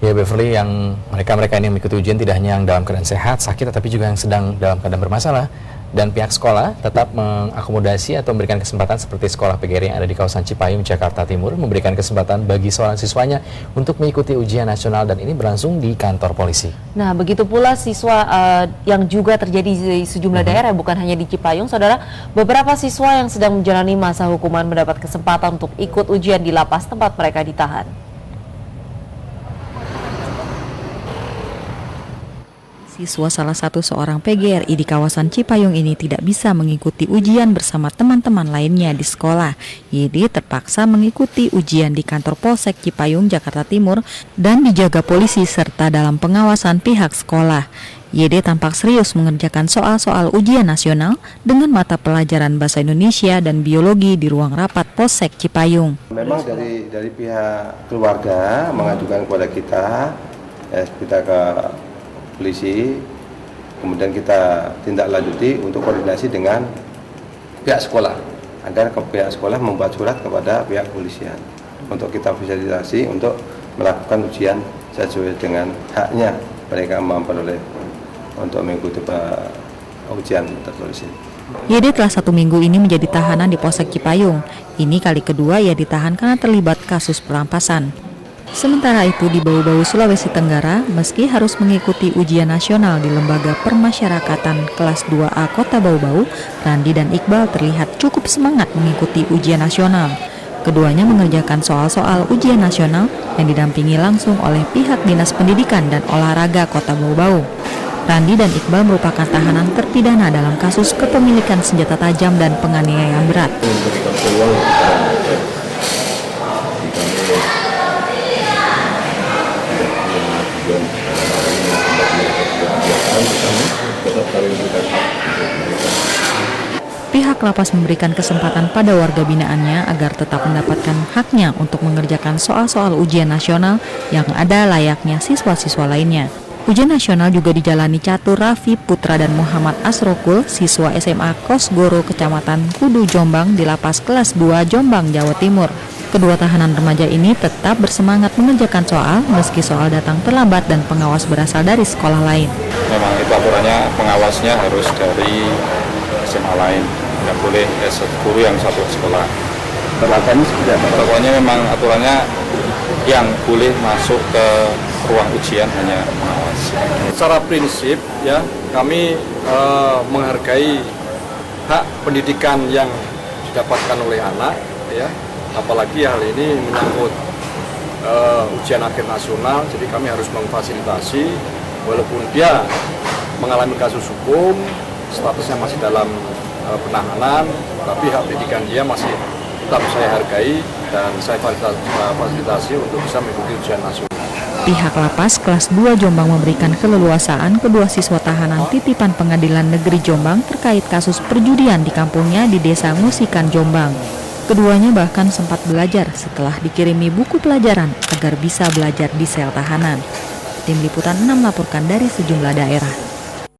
Ya Beverly, yang mereka ini yang mengikuti ujian tidak hanya yang dalam keadaan sehat, sakit, tetapi juga yang sedang dalam keadaan bermasalah. Dan pihak sekolah tetap mengakomodasi atau memberikan kesempatan seperti sekolah PGRI yang ada di kawasan Cipayung, Jakarta Timur, memberikan kesempatan bagi seorang siswanya untuk mengikuti ujian nasional, dan ini berlangsung di kantor polisi. Nah, begitu pula siswa yang juga terjadi di sejumlah daerah, bukan hanya di Cipayung, saudara. Beberapa siswa yang sedang menjalani masa hukuman mendapat kesempatan untuk ikut ujian di lapas tempat mereka ditahan. Siswa salah satu seorang PGRI di kawasan Cipayung ini tidak bisa mengikuti ujian bersama teman-teman lainnya di sekolah. Jadi terpaksa mengikuti ujian di kantor Polsek Cipayung, Jakarta Timur dan dijaga polisi serta dalam pengawasan pihak sekolah. YD tampak serius mengerjakan soal-soal ujian nasional dengan mata pelajaran bahasa Indonesia dan biologi di ruang rapat Polsek Cipayung. Memang dari pihak keluarga mengajukan kepada kita ke polisi, kemudian kita tindak lanjuti untuk koordinasi dengan pihak sekolah agar pihak sekolah membuat surat kepada pihak kepolisian untuk kita fasilitasi untuk melakukan ujian sesuai dengan haknya mereka memperoleh untuk mengikuti ujian tertulis ini. YD telah 1 minggu ini menjadi tahanan di Polsek Cipayung. Ini kali kedua ia ditahan karena terlibat kasus perampasan. Sementara itu di Bau-Bau, Sulawesi Tenggara, meski harus mengikuti ujian nasional di Lembaga Permasyarakatan kelas 2A Kota Bau-Bau, Randi dan Iqbal terlihat cukup semangat mengikuti ujian nasional. Keduanya mengerjakan soal-soal ujian nasional yang didampingi langsung oleh pihak Dinas Pendidikan dan Olahraga Kota Bau-Bau. Randi dan Iqbal merupakan tahanan terpidana dalam kasus kepemilikan senjata tajam dan penganiayaan berat. Pihak lapas memberikan kesempatan pada warga binaannya agar tetap mendapatkan haknya untuk mengerjakan soal-soal ujian nasional yang ada layaknya siswa-siswa lainnya. Ujian nasional juga dijalani Catur Raffi Putra dan Muhammad Asrokul, siswa SMA Kosgoro, Kecamatan Kudu, Jombang, di lapas kelas 2 Jombang, Jawa Timur. Kedua tahanan remaja ini tetap bersemangat mengerjakan soal meski soal datang terlambat dan pengawas berasal dari sekolah lain. Memang itu aturannya, pengawasnya harus dari SMA lain, tidak boleh guru yang satu sekolah. Perlakuannya seperti apa? Pokoknya memang aturannya yang boleh masuk ke ruang ujian hanya pengawas. Secara prinsip ya, kami menghargai hak pendidikan yang didapatkan oleh anak ya. Apalagi hal ini menyangkut ujian akhir nasional, jadi kami harus memfasilitasi walaupun dia mengalami kasus hukum, statusnya masih dalam penahanan, tapi hak pendidikan dia masih tetap saya hargai dan saya fasilitasi untuk bisa mengikuti ujian nasional. Pihak lapas kelas 2 Jombang memberikan keleluasaan kedua siswa tahanan titipan Pengadilan Negeri Jombang terkait kasus perjudian di kampungnya di Desa Ngusikan, Jombang. Keduanya bahkan sempat belajar setelah dikirimi buku pelajaran agar bisa belajar di sel tahanan. Tim Liputan 6 melaporkan dari sejumlah daerah.